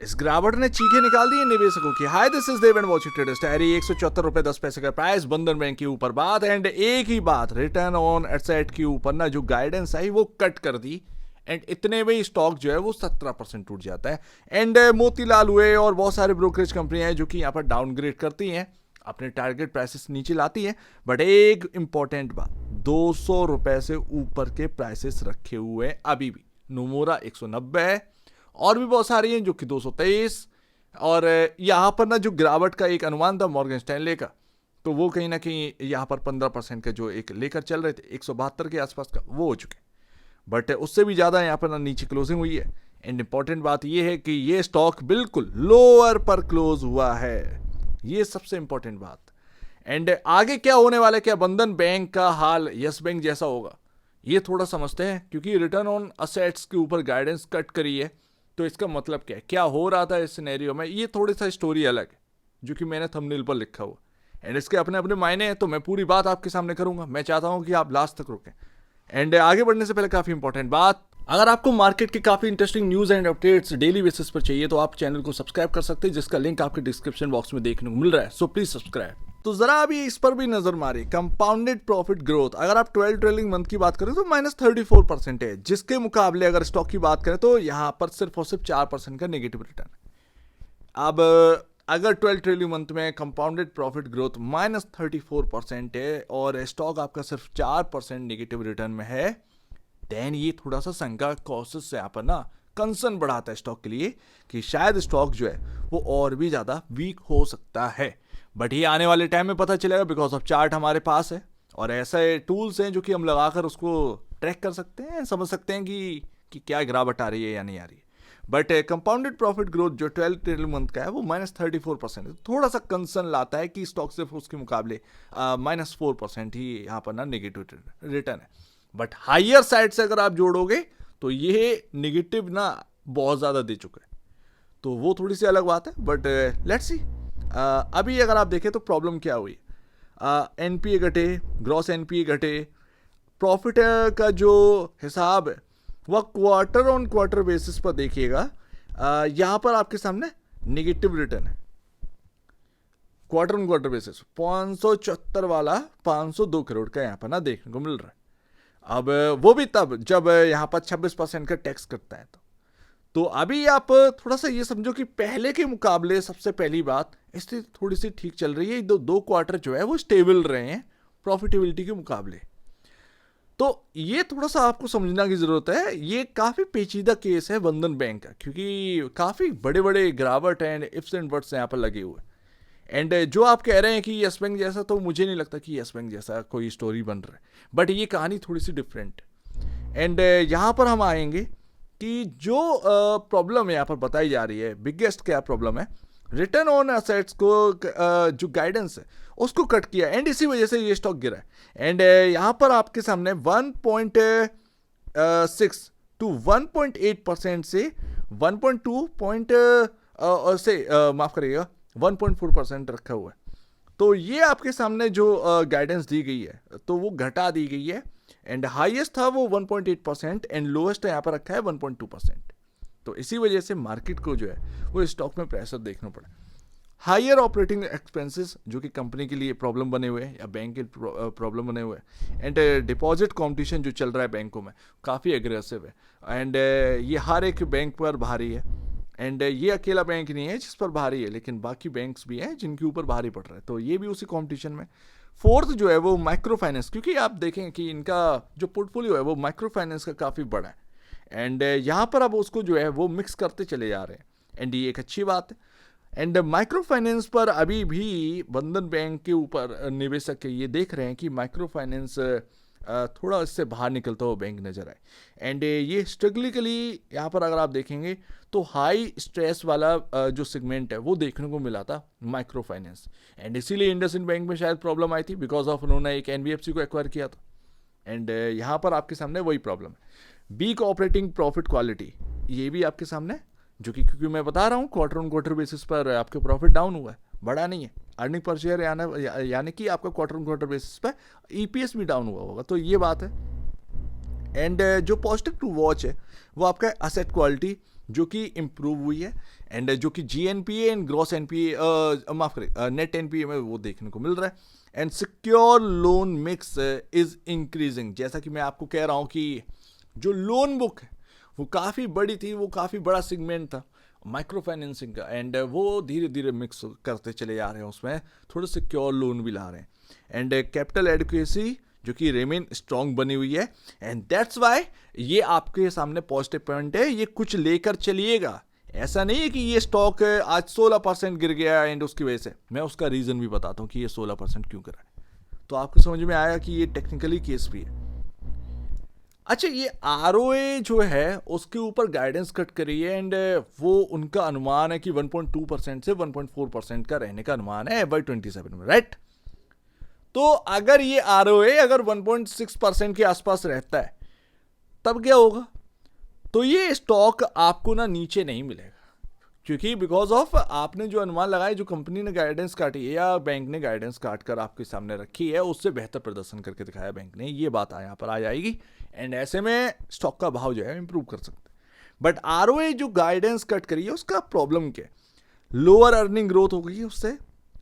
इस गिरावट ने चीखें निकाल दी निवेशकों की। Hi this is Dev and watch traders diary. 174 रुपए 10 पैसे का प्राइस बंधन बैंक के ऊपर बात। एंड एक ही बात, रिटर्न ऑन एसेट के ऊपर ना जो गाइडेंस आई वो कट कर दी। एंड इतने में स्टॉक जो है वो 17% टूट जाता है। एंड मोतीलाल हुए और बहुत सारे ब्रोकरेज कंपनियां हैं जो कि यहाँ पर डाउनग्रेड करती हैं, अपने टारगेट प्राइसेस नीचे लाती हैं। बट एक इंपॉर्टेंट बात, 200 रुपए से ऊपर के प्राइसेस रखे हुए हैं अभी भी। नोमोरा 190 है और भी बहुत सारी हैं जो कि 223। और यहाँ पर ना जो गिरावट का एक अनुमान था मॉर्गन स्टैनले का, तो वो कहीं ना कहीं यहाँ पर 15% का जो एक लेकर चल रहे थे 172 के आसपास का, वो हो चुके। बट उससे भी ज़्यादा यहाँ पर ना नीचे क्लोजिंग हुई है। एंड इंपॉर्टेंट बात ये है कि ये स्टॉक बिल्कुल लोअर पर क्लोज हुआ है, ये सबसे इंपॉर्टेंट बात। एंड आगे क्या होने वाला है, क्या बंधन बैंक का हाल यस बैंक जैसा होगा, ये थोड़ा समझते हैं। क्योंकि रिटर्न ऑन असेट्स के ऊपर गाइडेंस कट करी है, तो इसका मतलब क्या है, क्या हो रहा था इस सिनेरियो में, ये थोड़ी सा स्टोरी अलग है जो कि मैंने थंबनेल पर लिखा हुआ। एंड इसके अपने अपने मायने हैं, तो मैं पूरी बात आपके सामने करूंगा। मैं चाहता हूं कि आप लास्ट तक रुकें। एंड आगे बढ़ने से पहले काफी इंपॉर्टेंट बात, अगर आपको मार्केट के काफी interesting news and updates daily basis पर चाहिए तो आप चैनल को सब्सक्राइब कर सकते हैं, जिसका लिंक आपके डिस्क्रिप्शन बॉक्स में देखने को मिल रहा है। So please subscribe. तो जरा अभी इस पर भी नजर मारी, कंपाउंडेड प्रॉफिट ग्रोथ। अगर आप 12 ट्रेलिंग मंथ की बात करें तो -34% है, जिसके मुकाबले अगर स्टॉक की बात करें तो यहाँ पर सिर्फ और सिर्फ 4% का नेगेटिव रिटर्न है। अब अगर 12 ट्रेलिंग मंथ में कंपाउंडेड प्रॉफिट ग्रोथ -34% है और स्टॉक आपका सिर्फ 4% नेगेटिव रिटर्न में है, देन ये थोड़ा सा शंका कॉसेस से यहाँ पर ना कंसर्न बढ़ाता है स्टॉक के लिए कि शायद स्टॉक जो है वो और भी ज़्यादा वीक हो सकता है। बट ये आने वाले टाइम में पता चलेगा, बिकॉज ऑफ चार्ट हमारे पास है और ऐसे टूल्स हैं जो कि हम लगाकर उसको ट्रैक कर सकते हैं, समझ सकते हैं कि क्या गिरावट आ रही है या नहीं आ रही है। बट कंपाउंडेड प्रॉफिट ग्रोथ जो 12 ट्रेलिंग मंथ का है वो -34% है। थोड़ा सा कंसर्न लाता है कि स्टॉक सिर्फ उसके मुकाबले -4% ही यहाँ पर ना नेगेटिव रिटर्न है। बट हायर साइड से अगर आप जोड़ोगे तो ये नेगेटिव ना बहुत ज़्यादा दे चुका है, तो वो थोड़ी सी अलग बात है। बट लेट्स सी अभी अगर आप देखें तो प्रॉब्लम क्या हुई। एनपीए घटे, ग्रॉस एनपीए घटे, प्रॉफिट का जो हिसाब है वह क्वार्टर ऑन क्वार्टर बेसिस पर देखिएगा, यहाँ पर आपके सामने नेगेटिव रिटर्न है। क्वार्टर ऑन क्वार्टर बेसिस 574 वाला 502 करोड़ का यहाँ पर ना देखने को मिल रहा है। अब वो भी तब जब यहाँ पर 26% का टैक्स कटता है। तो अभी आप थोड़ा सा ये समझो कि पहले के मुकाबले सबसे पहली बात स्थिति थोड़ी सी ठीक चल रही है। दो क्वार्टर जो है वो स्टेबल रहे हैं प्रॉफिटेबिलिटी के मुकाबले। तो ये थोड़ा सा आपको समझना की जरूरत है। ये काफी पेचीदा केस है बंधन बैंक का, क्योंकि काफी बड़े बड़े गिरावट एंड इफ्स एंड बट्स यहाँ पर लगे हुए। एंड जो आप कह रहे हैं कि यस बैंक जैसा, तो मुझे नहीं लगता कि यस बैंक जैसा कोई स्टोरी बन रहा है। बट ये कहानी थोड़ी सी डिफरेंट है। एंड यहाँ पर हम आएंगे कि जो प्रॉब्लम यहाँ पर बताई जा रही है, बिगेस्ट क्या प्रॉब्लम है, रिटर्न ऑन एसेट्स को जो गाइडेंस है उसको कट किया एंड इसी वजह से ये स्टॉक गिरा है। एंड यहाँ पर आपके सामने 1.6 टू 1.8% से 1.2 से माफ करिएगा 1.4% रखा हुआ है। तो ये आपके सामने जो गाइडेंस दी गई है तो वो घटा दी गई है। एंड हाईएस्ट था वो 1.8% एंड लोएस्ट यहाँ पर रखा है 1.2%। तो इसी वजह से मार्केट को जो है वो स्टॉक में प्रेशर देखना पड़ा। हायर ऑपरेटिंग एक्सपेंसेस जो कि कंपनी के लिए प्रॉब्लम बने हुए हैं या बैंक के प्रॉब्लम बने हुए हैं। एंड डिपॉजिट कंपटीशन जो चल रहा है बैंकों में काफ़ी एग्रेसिव है। एंड ये हर एक बैंक पर भारी है। एंड ये अकेला बैंक नहीं है जिस पर भारी है, लेकिन बाकी बैंक्स भी हैं जिनके ऊपर भारी पड़ रहा है, तो ये भी उसी कंपटीशन में। फोर्थ जो है वो माइक्रो फाइनेंस, क्योंकि आप देखें कि इनका जो पोर्टफोलियो है वो माइक्रो फाइनेंस का काफ़ी बड़ा है। एंड यहाँ पर अब उसको जो है वो मिक्स करते चले जा रहे हैं एंड ये एक अच्छी बात है। एंड माइक्रो फाइनेंस पर अभी भी बंधन बैंक के ऊपर निवेशक ये देख रहे हैं कि माइक्रो फाइनेंस थोड़ा इससे बाहर निकलता हुआ बैंक नजर आए। एंड ये स्ट्रिक्टली यहाँ पर अगर आप देखेंगे तो हाई स्ट्रेस वाला जो सेगमेंट है वो देखने को मिला था माइक्रो फाइनेंस। एंड इसीलिए इंडसइंड बैंक में शायद प्रॉब्लम आई थी, बिकॉज ऑफ उन्होंने एक एनबीएफसी को एक्वायर किया था। एंड यहाँ पर आपके सामने वही प्रॉब्लम है। वीक ऑपरेटिंग प्रॉफिट क्वालिटी, ये भी आपके सामने, जो कि क्योंकि मैं बता रहा हूँ क्वार्टर ऑन क्वार्टर बेसिस पर आपके प्रॉफिट डाउन हुआ है, बढ़ा नहीं है। अर्निंग पर शेयर यानी कि आपका क्वार्टर ऑन क्वार्टर बेसिस पर ईपीएस भी डाउन हुआ होगा, तो ये बात है। एंड जो पॉजिटिव टू वॉच है वो आपका असेट क्वालिटी, जो कि इम्प्रूव हुई है, एंड जो कि GNPA एंड ग्रॉस NPA माफ करें नेट NPA में वो देखने को मिल रहा है, and secure loan mix is increasing. जैसा कि मैं आपको कह रहा हूँ कि जो लोन बुक है वो काफ़ी बड़ी थी, वो काफ़ी बड़ा सेगमेंट था माइक्रो फाइनेंसिंग का, एंड वो धीरे धीरे मिक्स करते चले जा रहे हैं, उसमें थोड़े सिक्योर लोन भी ला रहे हैं, एंड कैपिटल एडिक्वेसी जो कि रिमेन स्ट्रांग बनी हुई है, एंड दैट्स वाई ये आपके सामने पॉजिटिव पॉइंट है। ये कुछ लेकर चलिएगा, ऐसा नहीं है कि ये स्टॉक आज 16% गिर गया एंड उसकी वजह से। मैं उसका रीज़न भी बताता हूँ कि ये 16% क्यों गिरा है, तो आपको समझ में आया कि ये टेक्निकली केस भी है। अच्छा, ये ROA जो है उसके ऊपर गाइडेंस कट करी है, एंड वो उनका अनुमान है कि 1.2% से 1.4% का रहने का अनुमान है FY27 में, राइट। तो अगर ये ROA अगर 1.6% के आसपास रहता है तब क्या होगा, तो ये स्टॉक आपको ना नीचे नहीं मिलेगा, क्योंकि बिकॉज ऑफ आपने जो अनुमान लगाया, जो कंपनी ने गाइडेंस काटी है या बैंक ने गाइडेंस काट कर आपके सामने रखी है, उससे बेहतर प्रदर्शन करके दिखाया बैंक ने, ये बात यहाँ पर आ जाएगी, एंड ऐसे में स्टॉक का भाव जो है इंप्रूव कर सकते हैं। बट ROA जो गाइडेंस कट करी है उसका प्रॉब्लम क्या है, लोअर अर्निंग ग्रोथ हो गई है उससे।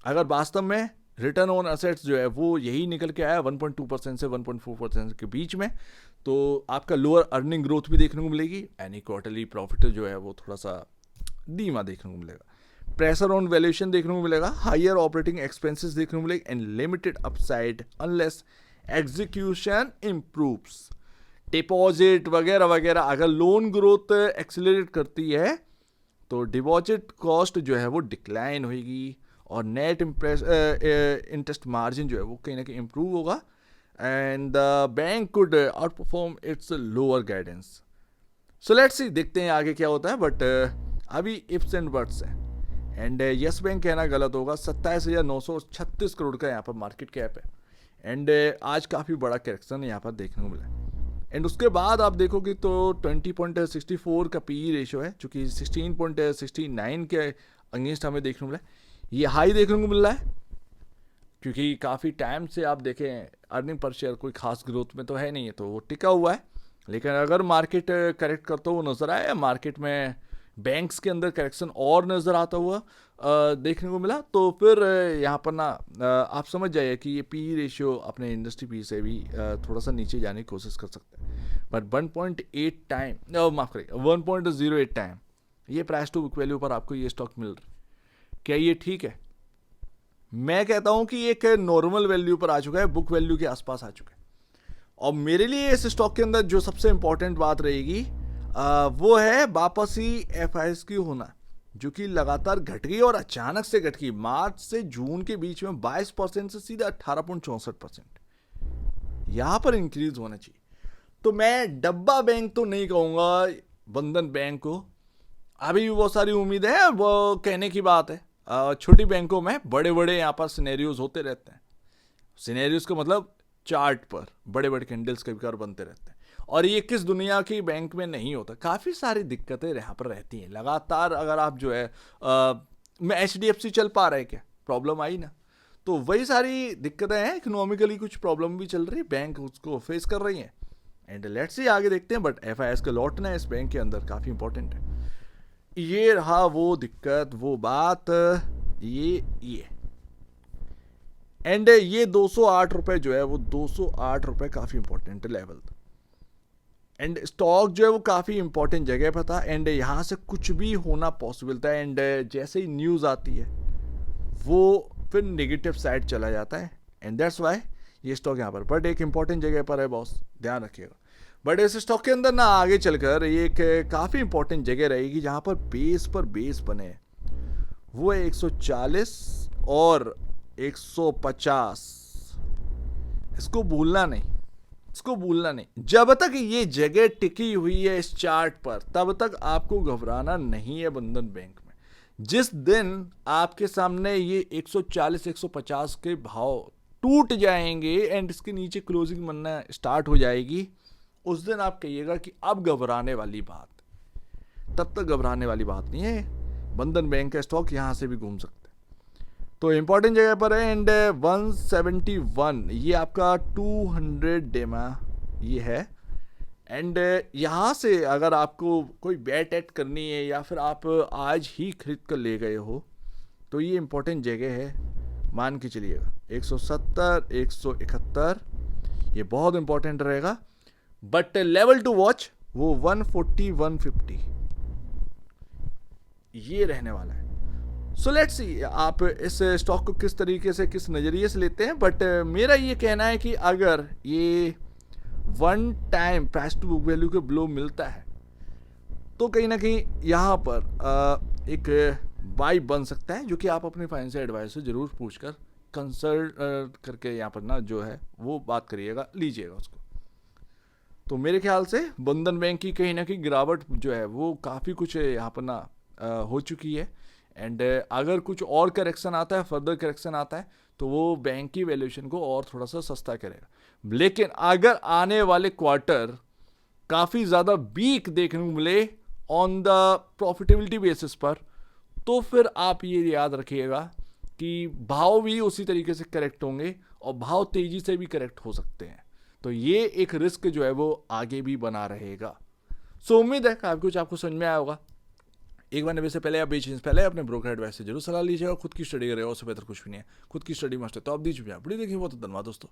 अगर वास्तव में रिटर्न ऑन एसेट्स जो है वो यही निकल के आया 1.2% से 1.4% के बीच में, तो आपका लोअर अर्निंग ग्रोथ भी देखने को मिलेगी, यानी क्वार्टरली प्रॉफिट जो है वो थोड़ा सा धीमा देखने को मिलेगा, प्रेशर ऑन वैल्यूएशन देखने को मिलेगा, हायर ऑपरेटिंग एक्सपेंसेस देखने को मिलेगा, and limited upside unless execution improves. Deposit वगैरह वगैरह अगर लोन ग्रोथ एक्सेलरेट करती है तो डिपॉजिट कॉस्ट जो है वो डिक्लाइन होगी, और नेट इंटरेस्ट मार्जिन जो है वो कहीं ना कहीं इंप्रूव होगा, and the bank could out perform it's lower guidance. So let's see, देखते हैं आगे क्या होता है, बट अभी इफ्स एंड बट्स है, एंड यस बैंक कहना गलत होगा। 27,936 करोड़ का यहाँ पर मार्केट कैप है, एंड आज काफ़ी बड़ा करेक्शन यहाँ पर देखने को मिला, एंड उसके बाद आप देखोगे तो 20.64 का PE रेशियो है, जो कि 16.69 के अगेंस्ट हमें देखने को मिला है। ये हाई देखने को मिल रहा है, क्योंकि काफ़ी टाइम से आप देखें अर्निंग पर शेयर कोई खास ग्रोथ में तो है नहीं है, तो वो टिका हुआ है। लेकिन अगर मार्केट करेक्ट करता हुआ नज़र आया, मार्केट में बैंक्स के अंदर करेक्शन और नज़र आता हुआ देखने को मिला, तो फिर यहाँ पर ना आप समझ जाइए कि ये PE रेशियो अपने इंडस्ट्री PE से भी थोड़ा सा नीचे जाने की कोशिश कर सकते हैं। बट 1.8 टाइम माफ करिए 1.08 टाइम ये प्राइस टू बुक वैल्यू पर आपको ये स्टॉक मिल रहा है, क्या ये ठीक है? मैं कहता हूं कि एक नॉर्मल वैल्यू पर आ चुका है, बुक वैल्यू के आसपास आ चुका है। और मेरे लिए इस स्टॉक के अंदर जो सबसे इंपॉर्टेंट बात रहेगी वो है वापसी FIs की होना, जो कि लगातार घट गई और अचानक से घट गई। मार्च से जून के बीच में 22% से सीधा 18.64% यहां पर इंक्रीज होना चाहिए। तो मैं डब्बा बैंक तो नहीं कहूंगा बंधन बैंक को, अभी भी बहुत सारी उम्मीद है, वो कहने की बात है। छोटी बैंकों में बड़े बड़े यहाँ पर सिनेरियोज होते रहते हैं। सिनेरियोज का मतलब चार्ट पर बड़े बड़े कैंडल्स कभी कभार बनते रहते हैं, और ये किस दुनिया की बैंक में नहीं होता। काफ़ी सारी दिक्कतें यहाँ पर रहती हैं लगातार। अगर आप जो है मैं HDFC चल पा रहा है क्या, प्रॉब्लम आई ना, तो वही सारी दिक्कतें हैं। इकोनॉमिकली कुछ प्रॉब्लम भी चल रही है, बैंक उसको फेस कर रही हैं, एंड लेट्स सी आगे देखते हैं। बट FIs का लौटना इस बैंक के अंदर काफ़ी इंपॉर्टेंट है। ये रहा वो दिक्कत, वो बात, ये एंड ये 208 रुपए जो है वो 208 रुपए काफ़ी इंपॉर्टेंट लेवल था, एंड स्टॉक जो है वो काफ़ी इंपॉर्टेंट जगह पर था, एंड यहाँ से कुछ भी होना पॉसिबल था, एंड जैसे ही न्यूज़ आती है वो फिर नेगेटिव साइड चला जाता है, एंड दैट्स वाई ये स्टॉक यहाँ पर बट एक इंपॉर्टेंट जगह पर है बॉस, ध्यान रखिएगा। बट इस स्टॉक के अंदर ना आगे चलकर ये एक काफ़ी इंपॉर्टेंट जगह रहेगी जहाँ पर बेस बने, वो है 140 और 150। इसको भूलना नहीं। जब तक ये जगह टिकी हुई है इस चार्ट पर, तब तक आपको घबराना नहीं है बंधन बैंक में। जिस दिन आपके सामने ये 140 150 के भाव टूट जाएंगे एंड इसके नीचे क्लोजिंग बनना स्टार्ट हो जाएगी, उस दिन आप कहिएगा कि अब घबराने वाली बात। तब तक घबराने वाली बात नहीं है। बंधन बैंक का स्टॉक यहां से भी घूम सकते हैं, तो इंपॉर्टेंट जगह पर है। एंड 171 ये आपका 200 डेमा ये है, एंड यहाँ से अगर आपको कोई बेट एट करनी है या फिर आप आज ही खरीद कर ले गए हो तो ये इंपॉर्टेंट जगह है, मान के चलिएगा 170 171 ये बहुत इंपॉर्टेंट रहेगा। बट लेवल टू वॉच वो 140 150 ये रहने वाला है। सो लेट्स सी आप इस स्टॉक को किस तरीके से किस नज़रिए से लेते हैं। बट मेरा ये कहना है कि अगर ये one time price to book value के ब्लो मिलता है तो कहीं ना कहीं यहाँ पर एक बाई बन सकता है, जो कि आप अपने फाइनेंशियल एडवाइजर से ज़रूर पूछकर कंसल्ट करके यहाँ पर ना जो है वो बात करिएगा, लीजिएगा उसको। तो मेरे ख्याल से बंधन बैंक की कहीं ना कहीं गिरावट जो है वो काफ़ी कुछ यहाँ पर ना हो चुकी है। एंड अगर कुछ और करेक्शन आता है, फर्दर करेक्शन आता है, तो वो बैंक की वैल्यूएशन को और थोड़ा सा सस्ता करेगा। लेकिन अगर आने वाले क्वार्टर काफ़ी ज़्यादा वीक देखने को मिले ऑन द प्रॉफिटेबिलिटी बेसिस पर, तो फिर आप ये याद रखिएगा कि भाव भी उसी तरीके से करेक्ट होंगे और भाव तेज़ी से भी करेक्ट हो सकते हैं। तो ये एक रिस्क जो है वो आगे भी बना रहेगा। सो उम्मीद है काफ़ी कुछ आपको समझ में आया होगा। एक बार निवेश से पहले या बेचने से पहले अपने ब्रोकर एडवाइस से जरूर सलाह लीजिएगा। खुद की स्टडी करेगा, उससे बेहतर कुछ भी नहीं है। खुद की स्टडी मस्ट है तो आप दीजिए। बड़ी देखिए, बहुत धन्यवाद दोस्तों।